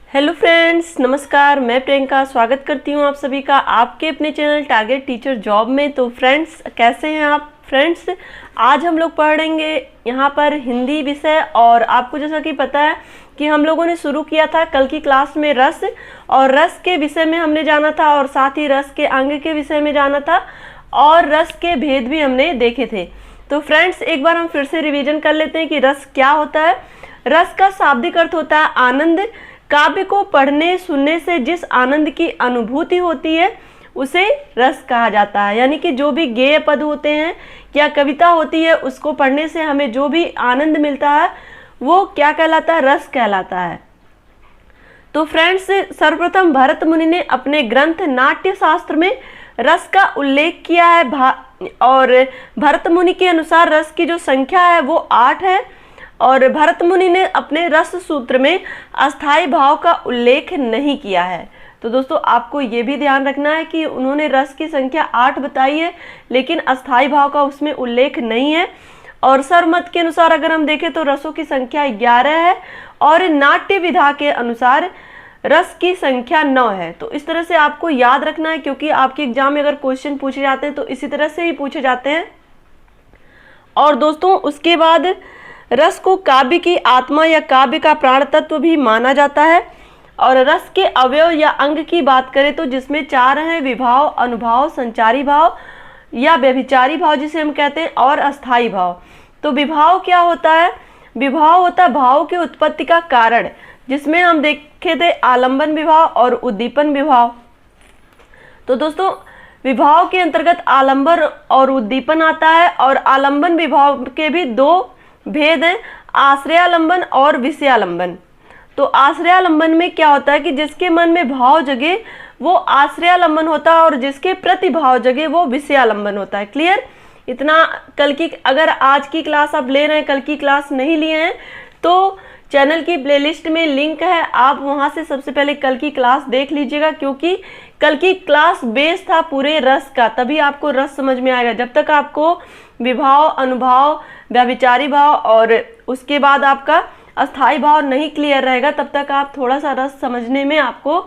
Hello friends, नमस्कार। मैं प्रियंका स्वागत करती हूँ आप सभी का आपके अपने चैनल टारगेट टीचर जॉब में। तो फ्रेंड्स, कैसे हैं आप फ्रेंड्स? आज हम लोग पढ़ेंगे यहाँ पर हिंदी विषय। और आपको जैसा कि पता है कि हम लोगों ने शुरू किया था कल की क्लास में रस, और रस के विषय में हमने जाना था, और साथ ही रस के अंग के विषय में जाना था, और रस के भेद भी हमने देखे थे। तो फ्रेंड्स, एक बार हम फिर से रिवीजन कर लेते हैं कि रस क्या होता है। रस का शाब्दिक अर्थ होता है आनंद। काव्य को पढ़ने सुनने से जिस आनंद की अनुभूति होती है उसे रस कहा जाता है। यानी कि जो भी गेय पद होते हैं या कविता होती है, उसको पढ़ने से हमें जो भी आनंद मिलता है वो क्या कहलाता है? रस कहलाता है। तो फ्रेंड्स, सर्वप्रथम भरत मुनि ने अपने ग्रंथ नाट्य शास्त्र में रस का उल्लेख किया है। और भरत मुनि के अनुसार रस की जो संख्या है वो 8 है। और भरत मुनि ने अपने रस सूत्र में अस्थाई भाव का उल्लेख नहीं किया है। तो दोस्तों, आपको ये भी ध्यान रखना है कि उन्होंने रस की संख्या 8 बताई है, लेकिन अस्थाई भाव का उसमें उल्लेख नहीं है। और सर्वमत के अनुसार अगर हम देखें तो रसों की संख्या 11 है, और नाट्य विधा के अनुसार रस की संख्या 9 है। तो इस तरह से आपको याद रखना है, क्योंकि आपके एग्जाम में अगर क्वेश्चन पूछे जाते हैं तो इसी तरह से ही पूछे जाते हैं। और दोस्तों, उसके बाद रस को काव्य की आत्मा या काव्य का प्राण तत्व भी माना जाता है। और रस के अवयव या अंग की बात करें तो जिसमें 4 हैं: विभाव, अनुभाव, संचारी भाव या व्यभिचारी भाव जिसे हम कहते हैं, और अस्थाई भाव। तो विभाव क्या होता है? विभाव होता है भाव की उत्पत्ति का कारण, जिसमें हम देखे थे आलंबन विभाव और उद्दीपन विभाव। तो दोस्तों, विभाव के अंतर्गत आलंबन और उद्दीपन आता है। और आलंबन विभाव के भी 2 भेद हैं, आश्रयालंबन और विषयालंबन। तो आश्रयालंबन में क्या होता है कि जिसके मन में भाव जगे वो आश्रयालंबन होता है, और जिसके प्रति भाव जगे वो विषयालंबन होता है। क्लियर? इतना कल की, अगर आज की क्लास आप ले रहे हैं, कल की क्लास नहीं लिए हैं, तो चैनल की प्लेलिस्ट में लिंक है, आप वहां से सबसे पहले कल की क्लास देख लीजिएगा, क्योंकि कल की क्लास बेस था पूरे रस का, तभी आपको रस समझ में आएगा। जब तक आपको विभाव, अनुभाव, व्यभिचारी भाव और उसके बाद आपका अस्थाई भाव नहीं क्लियर रहेगा, तब तक आप थोड़ा सा रस समझने में आपको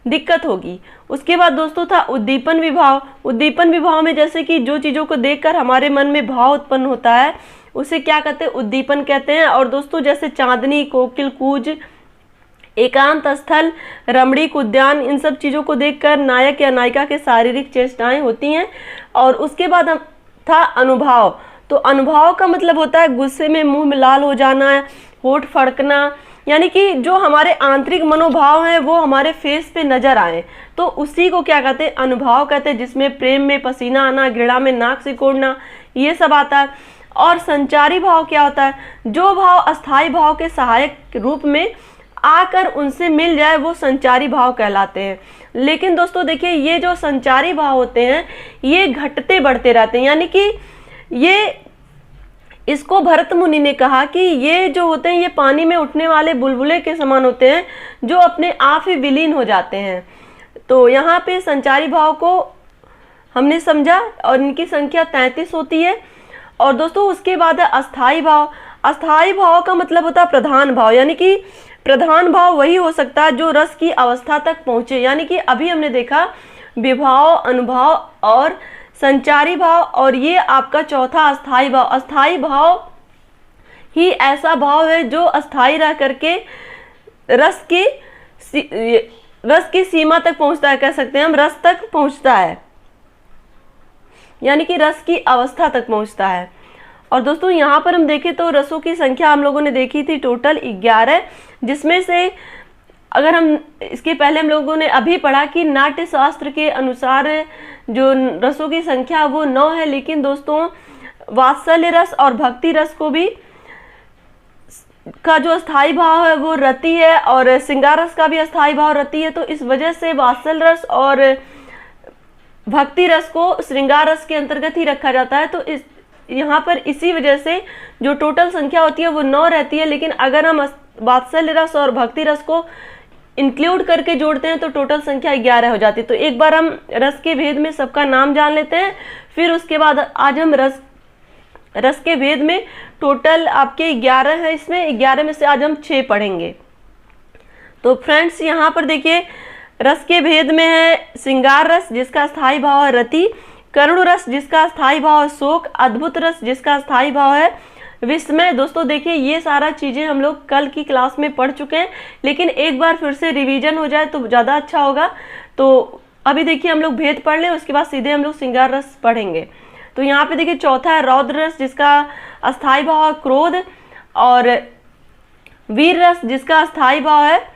दिक्कत होगी। उसके बाद दोस्तों था उद्दीपन विभाव। उद्दीपन विभाव में जैसे कि जो चीज़ों को देखकर हमारे मन में भाव उत्पन्न होता है उसे क्या कहते हैं? उद्दीपन कहते हैं। और दोस्तों, जैसे चांदनी, कोकिल कूज, एकांत स्थल, रमणीक उद्यान, इन सब चीज़ों को देखकर नायक या नायिका के शारीरिक चेष्टाएं होती हैं। और उसके बाद था अनुभव। तो अनुभव का मतलब होता है गुस्से में मुंह में लाल हो जाना, होठ फड़कना, यानी कि जो हमारे आंतरिक मनोभाव हैं वो हमारे फेस पे नजर आए, तो उसी को क्या कहते हैं? अनुभव कहते हैं। जिसमें प्रेम में पसीना आना, घृणा में नाक सिकोड़ना, ये सब आता है। और संचारी भाव क्या होता है? जो भाव अस्थाई भाव के सहायक रूप में आकर उनसे मिल जाए वो संचारी भाव कहलाते हैं। लेकिन दोस्तों देखिए, ये जो संचारी भाव होते हैं ये घटते बढ़ते रहते हैं। यानी कि ये, इसको भरत मुनि ने कहा कि ये जो होते हैं ये पानी में उठने वाले बुलबुले के समान होते हैं, जो अपने आप ही विलीन हो जाते हैं। तो यहाँ पे संचारी भाव को हमने समझा, और इनकी संख्या 33 होती है। और दोस्तों, उसके बाद है अस्थाई भाव। अस्थाई भाव का मतलब होता है प्रधान भाव। यानी कि प्रधान भाव वही हो सकता है जो रस की अवस्था तक पहुंचे। यानी कि अभी हमने देखा विभाव, अनुभाव और संचारी भाव, और ये आपका चौथा अस्थाई भाव। अस्थाई भाव ही ऐसा भाव है जो अस्थाई रह करके रस की सीमा तक पहुंचता है, कह सकते हैं हम, रस तक पहुंचता है, यानी कि रस की अवस्था तक पहुंचता है। और दोस्तों, यहाँ पर हम देखें तो रसों की संख्या हम लोगों ने देखी थी टोटल 11, जिसमें से अगर हम इसके पहले हम लोगों ने अभी पढ़ा कि नाट्य शास्त्र के अनुसार जो रसों की संख्या वो 9 है। लेकिन दोस्तों, वात्सल्य रस और भक्ति रस को भी का जो अस्थाई भाव है वो रति है, और श्रृंगार रस का भी अस्थाई भाव रति है। तो इस वजह से वात्सल्य रस और भक्ति रस को श्रृंगार रस के अंतर्गत ही रखा जाता है। तो इस यहाँ पर इसी वजह से जो टोटल संख्या होती है वो 9 रहती है। लेकिन अगर हम वात्सल्य रस और भक्ति रस को इंक्लूड करके जोड़ते हैं तो टोटल संख्या 11 हो जाती है। तो एक बार हम रस के भेद में सबका नाम जान लेते हैं, फिर उसके बाद आज हम रस के भेद में टोटल आपके 11 है, इसमें 11 में से आज हम 6 पढ़ेंगे। तो फ्रेंड्स यहाँ पर देखिए रस के भेद में है श्रृंगार रस जिसका स्थायी भाव है रति, करुण रस जिसका स्थायी भाव है शोक, अद्भुत रस जिसका स्थायी भाव है विस्मय। दोस्तों देखिए ये सारा चीज़ें हम लोग कल की क्लास में पढ़ चुके हैं, लेकिन एक बार फिर से रिवीजन हो जाए तो ज़्यादा अच्छा होगा। तो अभी देखिए हम लोग भेद पढ़ लें, उसके बाद सीधे हम लोग श्रृंगार रस पढ़ेंगे। तो यहाँ पे देखिए चौथा है रौद्र रस जिसका अस्थायी भाव है क्रोध, और वीर रस जिसका अस्थायी भाव है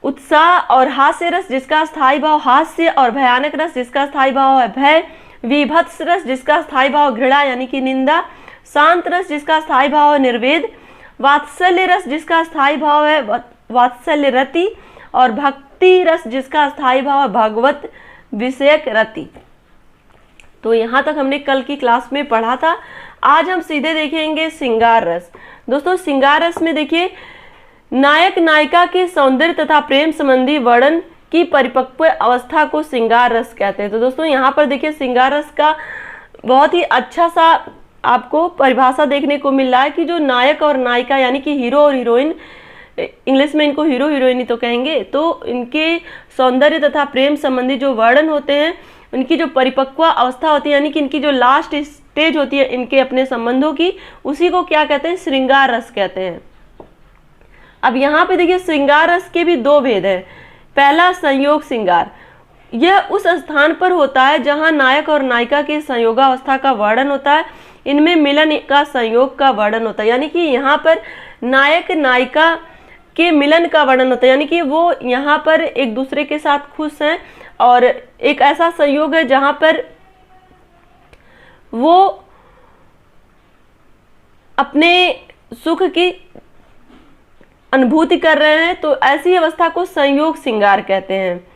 उत्साह, और हास्य रस जिसका स्थायी भाव हास्य, और भयानक रस जिसका स्थायी भाव है भय, विभत्स रस जिसका स्थायी भाव घृणा यानी कि निंदा, शांत रस जिसका स्थायी भाव है निर्वेद, वात्सल्य रस जिसका स्थायी भाव है वात्सल्य रति, और भक्ति रस जिसका स्थायी भाव है भगवत विषयक रति। तो यहाँ तक हमने कल की क्लास में पढ़ा था। आज हम सीधे देखेंगे श्रृंगार रस। दोस्तों श्रृंगार रस में देखिए नायक नायिका के सौंदर्य तथा प्रेम संबंधी वर्णन की परिपक्व अवस्था को श्रृंगार रस कहते हैं। तो दोस्तों यहाँ पर देखिए श्रृंगार रस का बहुत ही अच्छा सा आपको परिभाषा देखने को मिल रहा है कि जो नायक और नायिका यानी कि हीरो और हीरोइन, इंग्लिश में इनको हीरो हीरोइन ही तो कहेंगे, तो इनके सौंदर्य तथा प्रेम संबंधी जो वर्णन होते हैं, उनकी जो परिपक्व अवस्था होती है यानी कि इनकी जो लास्ट स्टेज होती है इनके अपने संबंधों की, उसी को क्या कहते हैं? श्रृंगार रस कहते हैं। अब यहाँ पे देखिए श्रृंगार रस के भी दो भेद हैं। पहला संयोग श्रृंगार, यह उस स्थान पर होता है जहाँ नायक और नायिका के संयोगावस्था का वर्णन होता है, इनमें मिलन का संयोग का वर्णन होता है, यानी कि यहाँ पर नायक नायिका के मिलन का वर्णन होता है, यानी कि वो यहाँ पर एक दूसरे के साथ खुश हैं और एक ऐसा संयोग है जहाँ पर वो अपने सुख की अनुभूति कर रहे हैं, तो ऐसी अवस्था को संयोग श्रृंगार कहते हैं।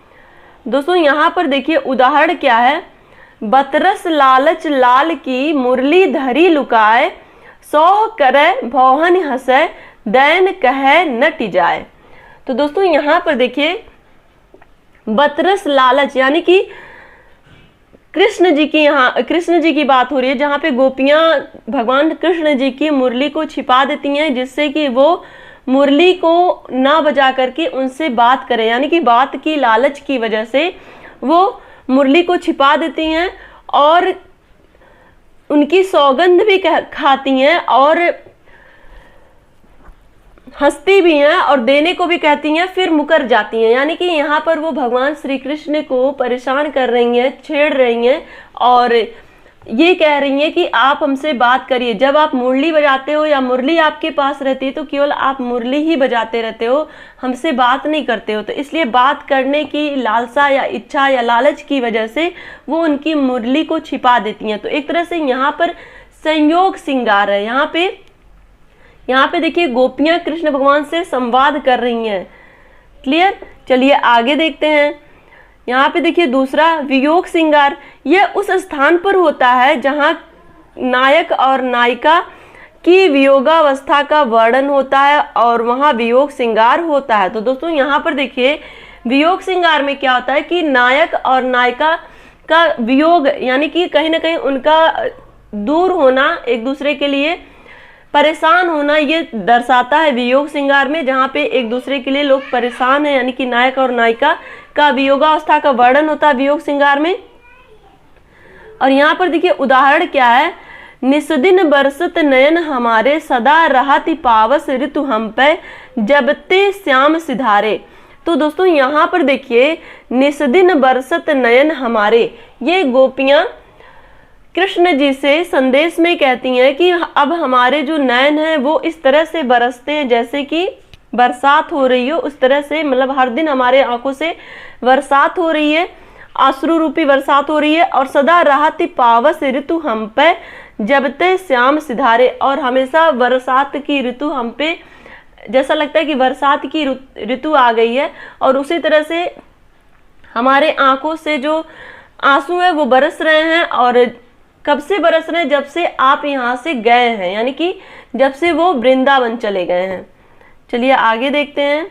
दोस्तों यहाँ पर देखिए उदाहरण क्या है, बतरस लालच लाल की मुरली धरी लुकाए, सौह करे भौहन हंसे दैन कहे नट जाए। तो दोस्तों यहाँ पर देखिए बतरस लालच यानी कि कृष्ण जी की बात हो रही है, जहाँ पे गोपियाँ भगवान कृष्ण जी की मुरली को छिपा देती हैं जिससे कि वो मुरली को ना बजा करके उनसे बात करें, यानी कि बात की लालच की वजह से वो मुरली को छिपा देती हैं और उनकी सौगंध भी खाती हैं और हंसती भी हैं और देने को भी कहती हैं, फिर मुकर जाती हैं। यानी कि यहाँ पर वो भगवान श्री कृष्ण को परेशान कर रही हैं, छेड़ रही हैं और ये कह रही हैं कि आप हमसे बात करिए। जब आप मुरली बजाते हो या मुरली आपके पास रहती है तो केवल आप मुरली ही बजाते रहते हो, हमसे बात नहीं करते हो। तो इसलिए बात करने की लालसा या इच्छा या लालच की वजह से वो उनकी मुरली को छिपा देती हैं। तो एक तरह से यहाँ पर संयोग श्रृंगार है। यहाँ पे देखिए गोपियाँ कृष्ण भगवान से संवाद कर रही हैं। क्लियर? चलिए आगे देखते हैं। यहाँ पे देखिए दूसरा वियोग श्रृंगार, यह उस स्थान पर होता है जहाँ नायक और नायिका की वियोगावस्था का वर्णन होता है और वहाँ वियोग श्रृंगार होता है। तो दोस्तों यहाँ पर देखिए वियोग श्रृंगार में क्या होता है कि नायक और नायिका का वियोग यानी कि कहीं ना कहीं उनका दूर होना, एक दूसरे के लिए परेशान होना, ये दर्शाता है वियोग श्रृंगार में, जहाँ पे एक दूसरे के लिए लोग परेशान हैं, यानी कि नायक और नायिका का वियोगावस्था का वर्णन होता है वियोग श्रृंगार में। और यहाँ पर देखिए उदाहरण क्या है, निस्दिन बरसत नयन हमारे सदा रहति पावस ऋतु हम पे जबते श्याम सिधारे। तो दोस्तों यहाँ पर देखिए निस्दिन बरसत नयन हमारे, ये गोपियाँ कृष्ण जी से संदेश में कहती हैं कि अब हमारे जो नयन हैं वो इस तरह से बरसते हैं जैसे कि बरसात हो रही हो, उस तरह से, मतलब हर दिन हमारे आंखों से बरसात हो रही है, आंसू रूपी बरसात हो रही है। और सदा रहति पावस ऋतु हम पे जबते श्याम सिधारे, और हमेशा बरसात की ऋतु हम पे जैसा लगता है कि बरसात की ऋतु आ गई है। और उसी तरह से हमारे आंखों से जो आंसू है वो बरस रहे हैं, और कब से बरस रहे हैं? जब से आप यहाँ से गए हैं, यानी कि जब से वो वृंदावन चले गए हैं। चलिए आगे देखते हैं।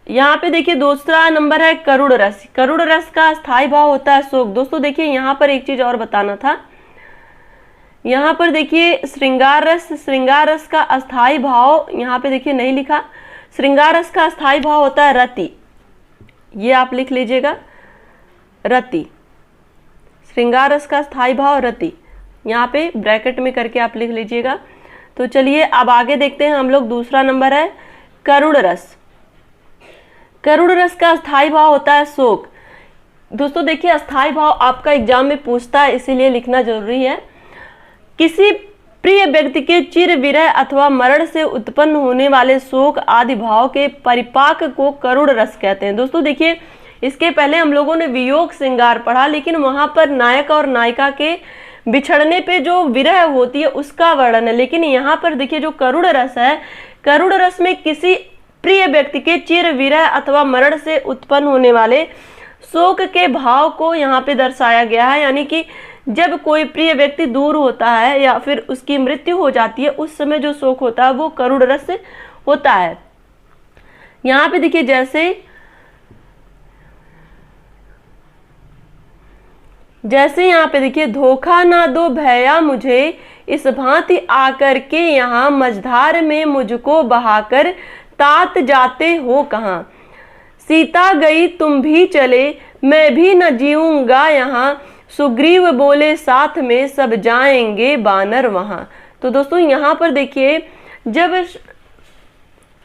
यहाँ पे देखिए दूसरा नंबर है करुण रस। करुण रस का स्थायी भाव होता है शोक। दोस्तों देखिए यहाँ पर एक चीज और बताना था यहाँ पर देखिए श्रृंगार रस, श्रृंगार रस का अस्थाई भाव यहाँ पे देखिए नहीं लिखा। श्रृंगार रस का अस्थाई भाव होता है रति, ये आप लिख लीजिएगा, रति। श्रृंगार रस का स्थायी भाव रति, यहाँ पे ब्रैकेट में करके आप लिख लीजिएगा। तो चलिए अब आगे देखते हैं हम लोग। दूसरा नंबर है करुण रस। करुण रस का स्थायी भाव होता है शोक। दोस्तों देखिए अस्थायी भाव आपका एग्जाम में पूछता है, इसीलिए लिखना जरूरी है। किसी प्रिय व्यक्ति के चिर विरह अथवा मरण से उत्पन्न होने वाले शोक आदि भाव के परिपाक को करुण रस कहते हैं। दोस्तों देखिए इसके पहले हम लोगों ने वियोग श्रृंगार पढ़ा, लेकिन वहां पर नायक और नायिका के बिछड़ने पे जो विरह होती है उसका वर्णन है। लेकिन यहाँ पर देखिए जो करुण रस है, करुण रस में किसी प्रिय व्यक्ति के चिर विरह अथवा मरण से उत्पन्न होने वाले शोक के भाव को यहाँ पे दर्शाया गया है। यानी कि जब कोई प्रिय व्यक्ति दूर होता है या फिर उसकी मृत्यु हो जाती है, उस समय जो शोक होता है वो करुण रस होता है। यहाँ पे देखिए जैसे यहाँ पे देखिए, धोखा ना दो भैया मुझे, इस भांति आकर के यहाँ मझधार में मुझको बहाकर तात जाते हो कहाँ। सीता गई तुम भी चले, मैं भी न जीऊंगा यहाँ, सुग्रीव बोले साथ में सब जाएंगे बानर वहां। तो दोस्तों यहाँ पर देखिए जब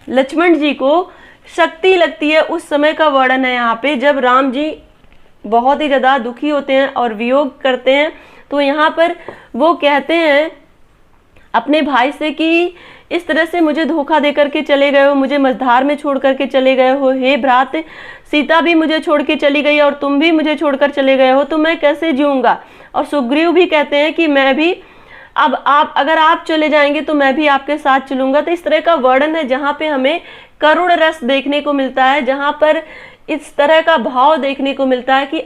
लक्ष्मण जी को शक्ति लगती है उस समय का वर्णन है यहाँ पे, जब राम जी बहुत ही ज़्यादा दुखी होते हैं और वियोग करते हैं। तो यहाँ पर वो कहते हैं अपने भाई से कि इस तरह से मुझे धोखा दे करके चले गए हो, मुझे मझधार में छोड़ करके चले गए हो, हे भ्रात सीता भी मुझे छोड़ के चली गई और तुम भी मुझे छोड़कर चले गए हो, तो मैं कैसे जीऊंगा। और सुग्रीव भी कहते हैं कि मैं भी अब अगर आप चले जाएंगे तो मैं भी आपके साथ चलूंगा। तो इस तरह का वर्णन है जहाँ पे हमें करुण रस देखने को मिलता है, जहाँ पर इस तरह का भाव देखने को मिलता है कि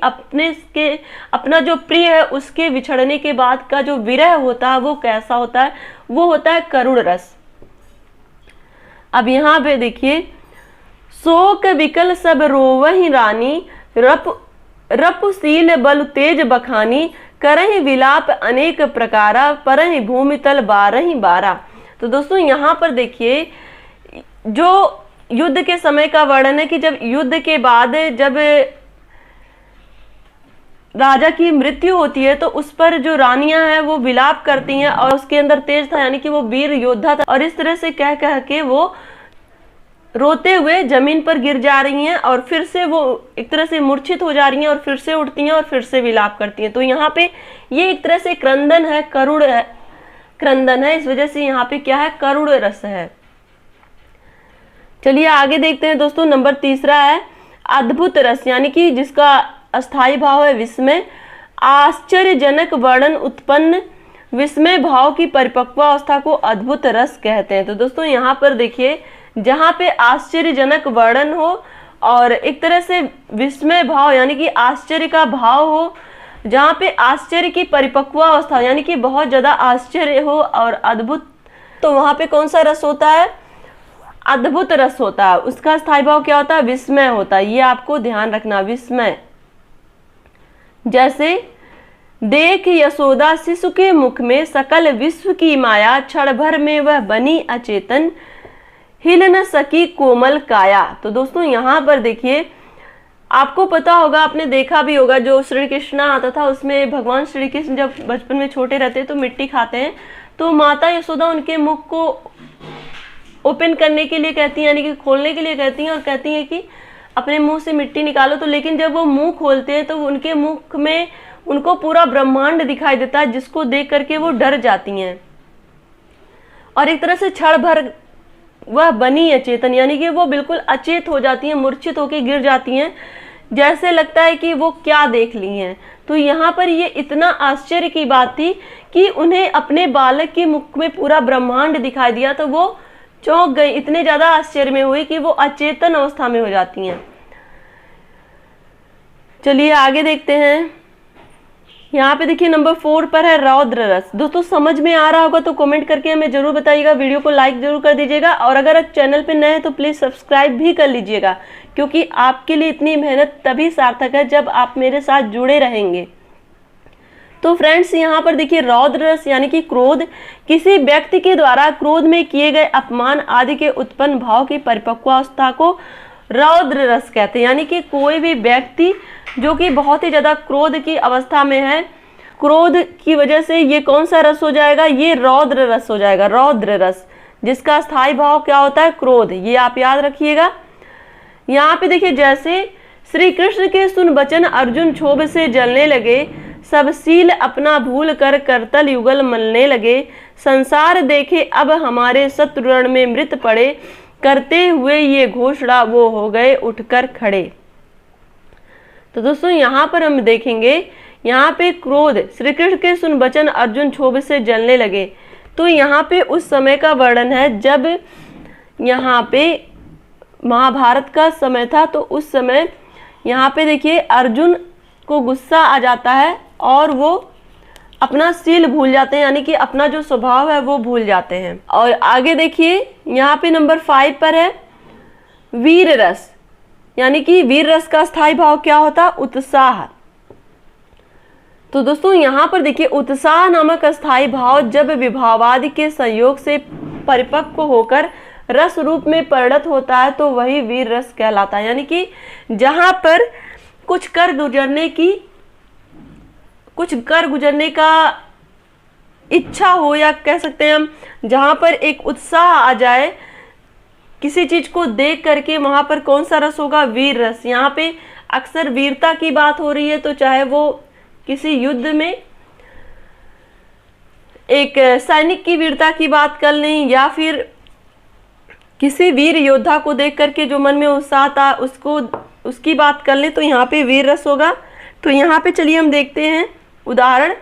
अपना जो प्रिय है उसके बिछड़ने के बाद का जो विरह होता है वो कैसा होता है, वो होता है करुण रस। अब यहाँ पे देखिए, शोक विकल सब रोवहि रानी, रपुशील बल तेज बखानी, करहि विलाप अनेक प्रकारा, परहि भूमि तल बारहि बारा। तो दोस्तों यहाँ पर देखिए जो युद्ध के समय का वर्णन है कि जब युद्ध के बाद जब राजा की मृत्यु होती है तो उस पर जो रानियां हैं वो विलाप करती हैं, और उसके अंदर तेज था यानी कि वो वीर योद्धा था, और इस तरह से कह कह के वो रोते हुए जमीन पर गिर जा रही हैं और फिर से वो एक तरह से मूर्छित हो जा रही हैं और फिर से उठती हैं और फिर से विलाप करती हैं। तो यहाँ पे ये एक तरह से क्रंदन है, करुण क्रंदन है, इस वजह से यहाँ पे क्या है, करुण रस है। चलिए आगे देखते हैं दोस्तों। नंबर तीसरा है अद्भुत रस, यानी कि जिसका अस्थाई भाव है विस्मय। आश्चर्यजनक वर्णन उत्पन्न विस्मय भाव की परिपक्वावस्था को अद्भुत रस कहते हैं। तो दोस्तों यहाँ पर देखिए जहाँ पे आश्चर्यजनक वर्णन हो और एक तरह से विस्मय भाव यानी कि आश्चर्य का भाव हो, जहाँ पे आश्चर्य की परिपक्वावस्था यानी कि बहुत ज़्यादा आश्चर्य हो और अद्भुत, तो वहाँ पे कौन सा रस होता है, अद्भुत रस होता है। उसका स्थायी भाव क्या होता है, विस्मय होता है। ये आपको ध्यान रखना, विस्मय। जैसे देख यशोदा शिशु के मुख में सकल विश्व की माया, क्षण भर में वह बनी अचेतन, हिल न सकी कोमल काया। तो दोस्तों यहाँ पर देखिए आपको पता होगा, आपने देखा भी होगा, जो श्री कृष्ण आता था उसमें भगवान श्री कृष्ण जब बचपन में छोटे रहते तो मिट्टी खाते हैं, तो माता यशोदा उनके मुख को ओपन करने के लिए कहती हैं, यानी कि खोलने के लिए कहती हैं और कहती हैं कि अपने मुंह से मिट्टी निकालो। तो लेकिन जब वो मुंह खोलते हैं तो उनके मुख में उनको पूरा ब्रह्मांड दिखाई देता है, जिसको देख करके वो डर जाती हैं और एक तरह से क्षण भर वह बनी अचेतन, यानी कि वो बिल्कुल अचेत हो जाती हैं, मूर्छित होकर गिर जाती हैं, जैसे लगता है कि वो क्या देख ली हैं। तो यहाँ पर ये इतना आश्चर्य की बात थी कि उन्हें अपने बालक के मुख में पूरा ब्रह्मांड दिखाई दिया, तो वो चौंक गई, इतने ज्यादा आश्चर्य में हुई कि वो अचेतन अवस्था में हो जाती हैं। चलिए आगे देखते हैं। यहाँ पे देखिए नंबर 4 पर है रौद्र रस। दोस्तों समझ में आ रहा होगा तो कमेंट करके हमें जरूर बताइएगा, वीडियो को लाइक जरूर कर दीजिएगा, और अगर आप चैनल पे नए हैं तो प्लीज सब्सक्राइब भी कर लीजिएगा, क्योंकि आपके लिए इतनी मेहनत तभी सार्थक है जब आप मेरे साथ जुड़े रहेंगे। तो फ्रेंड्स यहाँ पर देखिए रौद्र रस यानी कि क्रोध, किसी व्यक्ति के द्वारा क्रोध में किए गए अपमान आदि के उत्पन्न भाव की परिपक्वावस्था को रौद्र रस कहते हैं। यानी कि कोई भी व्यक्ति जो कि बहुत ही ज्यादा क्रोध की अवस्था में है, क्रोध की वजह से ये कौन सा रस हो जाएगा, ये रौद्र रस हो जाएगा, रौद्र रस, जिसका स्थायी भाव क्या होता है, क्रोध। ये आप याद रखिएगा। यहाँ पे देखिए जैसे श्री कृष्ण के सुन बचन अर्जुन क्षोभ से जलने लगे, सब शील अपना भूल कर करतल युगल मलने लगे, संसार देखे अब हमारे शत्रुरण में मृत पड़े, करते हुए ये घोषणा वो हो गए उठकर खड़े। तो दोस्तों यहाँ पर हम देखेंगे, यहाँ पे क्रोध, श्री कृष्ण के सुन बचन अर्जुन क्षोभ से जलने लगे, तो यहाँ पे उस समय का वर्णन है जब यहाँ पे महाभारत का समय था। तो उस समय यहाँ पे देखिए अर्जुन को गुस्सा आ जाता है और वो अपना शील भूल जाते हैं, यानी कि अपना जो स्वभाव है वो भूल जाते हैं। और आगे देखिए यहाँ पे नंबर 5 पर है वीर रस, यानी कि वीर रस का स्थायी भाव क्या होता, उत्साह। तो दोस्तों यहाँ पर देखिए उत्साह नामक स्थायी भाव जब विभावादि के संयोग से परिपक्व होकर रस रूप में परिणत होता है तो वही वीर रस कहलाता है। यानी कि जहां पर कुछ कर गुजरने का इच्छा हो, या कह सकते हैं हम जहां पर एक उत्साह आ जाए किसी चीज को देख करके, वहां पर कौन सा रस होगा, वीर रस। यहाँ पे अक्सर वीरता की बात हो रही है, तो चाहे वो किसी युद्ध में एक सैनिक की वीरता की बात कर लें, या फिर किसी वीर योद्धा को देख करके जो मन में उत्साह था उसकी बात कर ले, तो यहाँ पे वीर रस होगा। तो यहाँ पे चलिए हम देखते हैं उदाहरण।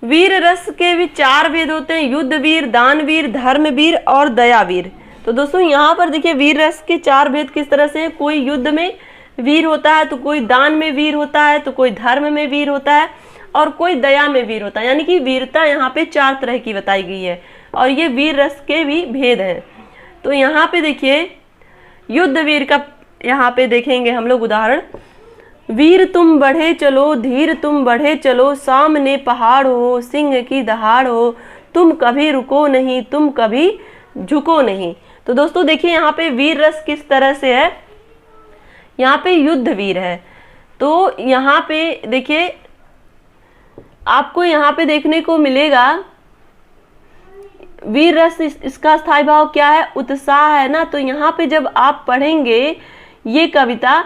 वीर रस के भी 4 भेद होते हैं, युद्ध वीर, दान वीर, धर्म वीर और दया वीर। तो दोस्तों यहाँ पर देखिए वीर रस के 4 भेद किस तरह से हैं। कोई युद्ध में वीर होता है, तो कोई दान में वीर होता है, तो कोई धर्म में वीर होता है, और कोई दया में वीर होता है। यानी कि वीरता यहाँ पे 4 तरह की बताई गई है, और ये वीर रस के भी भेद हैं। तो यहाँ पे देखिए युद्ध वीर का यहाँ पे देखेंगे हम लोग उदाहरण। वीर तुम बढ़े चलो, धीर तुम बढ़े चलो, सामने पहाड़ हो, सिंह की दहाड़ हो, तुम कभी रुको नहीं, तुम कभी झुको नहीं। तो दोस्तों देखिए यहाँ पे वीर रस किस तरह से है, यहाँ पे युद्ध वीर है। तो यहाँ पे देखिए आपको यहाँ पे देखने को मिलेगा वीर रस, इसका स्थायी भाव क्या है, उत्साह है ना। तो यहाँ पे जब आप पढ़ेंगे ये कविता,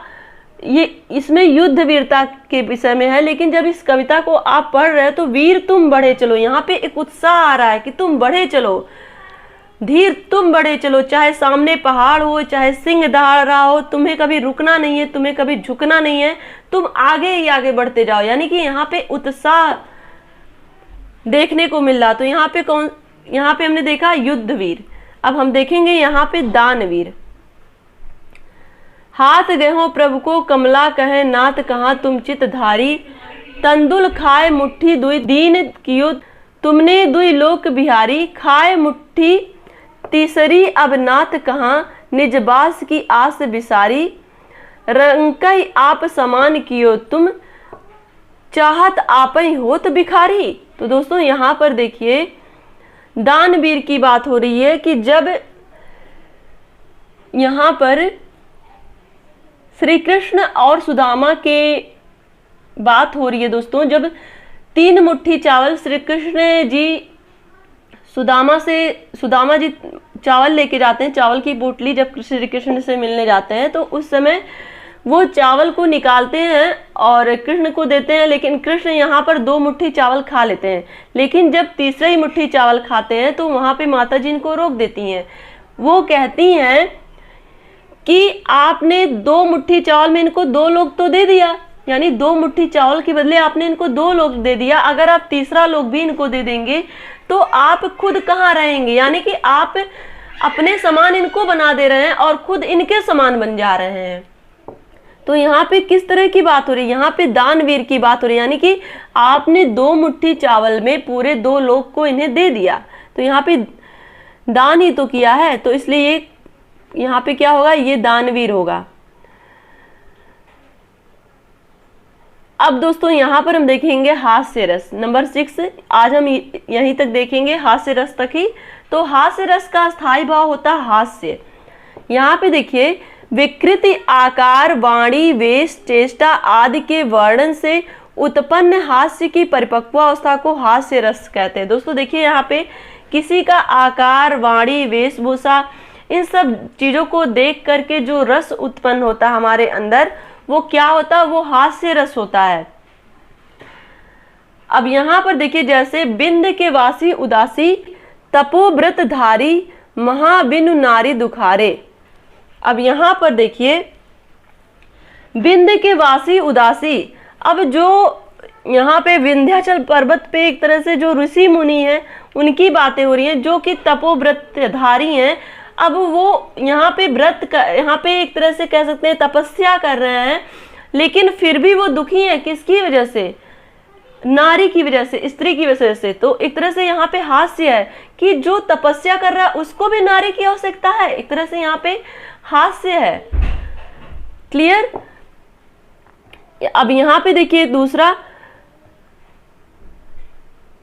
ये इसमें युद्ध वीरता के विषय में है, लेकिन जब इस कविता को आप पढ़ रहे हो तो वीर तुम बढ़े चलो, यहाँ पे एक उत्साह आ रहा है कि तुम बढ़े चलो, धीर तुम बढ़े चलो, चाहे सामने पहाड़ हो, चाहे सिंह दहाड़ रहा हो, तुम्हें कभी रुकना नहीं है, तुम्हें कभी झुकना नहीं है, तुम आगे ही आगे बढ़ते जाओ। यानी कि यहाँ पे उत्साह देखने को मिल रहा। तो यहाँ पे हमने देखा युद्ध वीर। अब हम देखेंगे यहाँ पे दानवीर। हाथ गहो प्रभु को कमला कहे, नाथ कहाँ तुम चित धारी, तंदुल खाए मुट्ठी दुई दीन कियो, तुमने दुई लोक बिहारी, खाए मुट्ठी तीसरी अब नाथ कहाँ, निजबास की आस बिसारी, रंकई आप समान कियो तुम, चाहत आपई होत भिखारी। तो दोस्तों यहाँ पर देखिए दानवीर की बात हो रही है कि जब यहाँ पर श्री कृष्ण और सुदामा के बात हो रही है दोस्तों, जब 3 मुट्ठी चावल श्री कृष्ण जी सुदामा जी चावल लेके जाते हैं, चावल की पोटली जब श्री कृष्ण से मिलने जाते हैं, तो उस समय वो चावल को निकालते हैं और कृष्ण को देते हैं, लेकिन कृष्ण यहाँ पर 2 मुट्ठी चावल खा लेते हैं। लेकिन जब तीसरा ही मुट्ठी चावल खाते हैं तो वहाँ पे माता जी इनको रोक देती हैं। वो कहती हैं कि आपने 2 मुट्ठी चावल में इनको 2 लोग तो दे दिया, यानी 2 मुट्ठी चावल के बदले आपने इनको 2 लोग दे दिया। अगर आप तीसरा लोग भी इनको दे देंगे तो आप खुद कहाँ रहेंगे, यानी कि आप अपने समान इनको बना दे रहे हैं और खुद इनके समान बन जा रहे हैं। तो यहाँ पे किस तरह की बात हो रही है, यहाँ पे दानवीर की बात हो रही है, यानी कि आपने 2 मुट्ठी चावल में पूरे 2 लोग को इन्हें दे दिया, तो यहाँ पे दान ही तो किया है, तो इसलिए ये यहाँ पे क्या होगा, ये दानवीर होगा। अब दोस्तों यहाँ पर हम देखेंगे हास्य रस नंबर 6। आज हम यहीं तक देखेंगे, हास्य रस तक ही। तो हास्य रस का स्थायी भाव होता है हास्य। यहाँ पे देखिए, विकृति, आकार, वाणी, वेश, चेष्टा आदि के वर्णन से उत्पन्न हास्य की परिपक्व अवस्था को हास्य रस कहते हैं। दोस्तों देखिए, यहाँ पे किसी का आकार, वाणी, वेशभूषा, इन सब चीजों को देख करके जो रस उत्पन्न होता है हमारे अंदर, वो क्या होता है? वो हास्य रस होता है। अब यहाँ पर देखिए, जैसे बिंद के वासी उदासी, तपोव्रत धारी, महाबिनु नारी दुखारे। अब यहाँ पर देखिए, बिंद के वासी उदासी, अब जो यहाँ पे विंध्याचल पर्वत पे एक तरह से जो ऋषि मुनि हैं उनकी बातें हो रही हैं, जो कि तपोव्रत धारी हैं। अब वो यहाँ पे यहाँ पे एक तरह से कह सकते हैं तपस्या कर रहे हैं, लेकिन फिर भी वो दुखी हैं। किसकी वजह से? नारी की वजह से, स्त्री की वजह से। तो एक तरह से यहाँ पे हास्य है कि जो तपस्या कर रहा है उसको भी नारी की आवश्यकता है। एक तरह से यहाँ पे हास्य है। क्लियर? अब यहाँ पे देखिए दूसरा,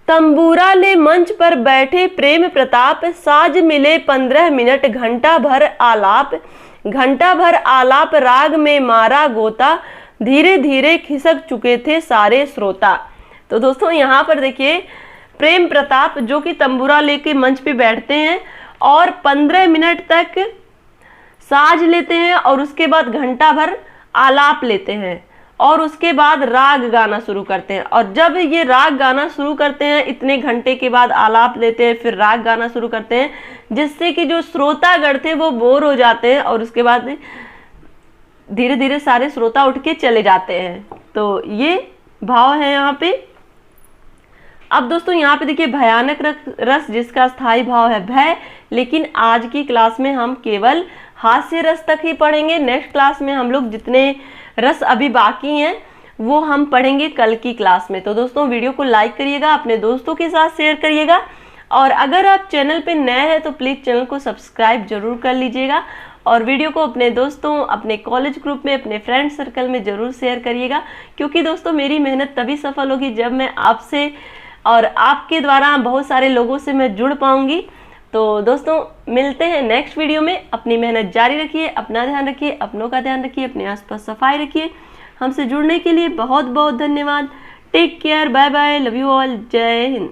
तंबूरा ले मंच पर बैठे प्रेम प्रताप, साज मिले 15 मिनट, घंटा भर आलाप, राग में मारा गोता, धीरे धीरे खिसक चुके थे सारे श्रोता। तो दोस्तों यहाँ पर देखिए, प्रेम प्रताप जो कि तंबूरा लेके मंच पे बैठते हैं और 15 मिनट तक साज लेते हैं और उसके बाद घंटा भर आलाप लेते हैं और उसके बाद राग गाना शुरू करते हैं। और जब ये राग गाना शुरू करते हैं, इतने घंटे के बाद आलाप लेते हैं, फिर राग गाना शुरू करते हैं, जिससे कि जो श्रोतागण थे वो बोर हो जाते हैं और उसके बाद धीरे धीरे सारे श्रोता उठ के चले जाते हैं। तो ये भाव है यहाँ पे। अब दोस्तों यहाँ पे देखिए, भयानक रस जिसका स्थायी भाव है भय, लेकिन आज की क्लास में हम केवल हास्य रस तक ही पढ़ेंगे। नेक्स्ट क्लास में हम लोग जितने रस अभी बाकी हैं वो हम पढ़ेंगे कल की क्लास में। तो दोस्तों वीडियो को लाइक करिएगा, अपने दोस्तों के साथ शेयर करिएगा, और अगर आप चैनल पे नए हैं तो प्लीज़ चैनल को सब्सक्राइब जरूर कर लीजिएगा, और वीडियो को अपने दोस्तों, अपने कॉलेज ग्रुप में, अपने फ्रेंड सर्कल में ज़रूर शेयर करिएगा। क्योंकि दोस्तों मेरी मेहनत तभी सफल होगी जब मैं आपसे और आपके द्वारा बहुत सारे लोगों से मैं जुड़ पाऊँगी। तो दोस्तों मिलते हैं नेक्स्ट वीडियो में। अपनी मेहनत जारी रखिए, अपना ध्यान रखिए, अपनों का ध्यान रखिए, अपने आसपास सफाई रखिए। हमसे जुड़ने के लिए बहुत बहुत धन्यवाद। Take care, bye bye, love you all, जय हिंद।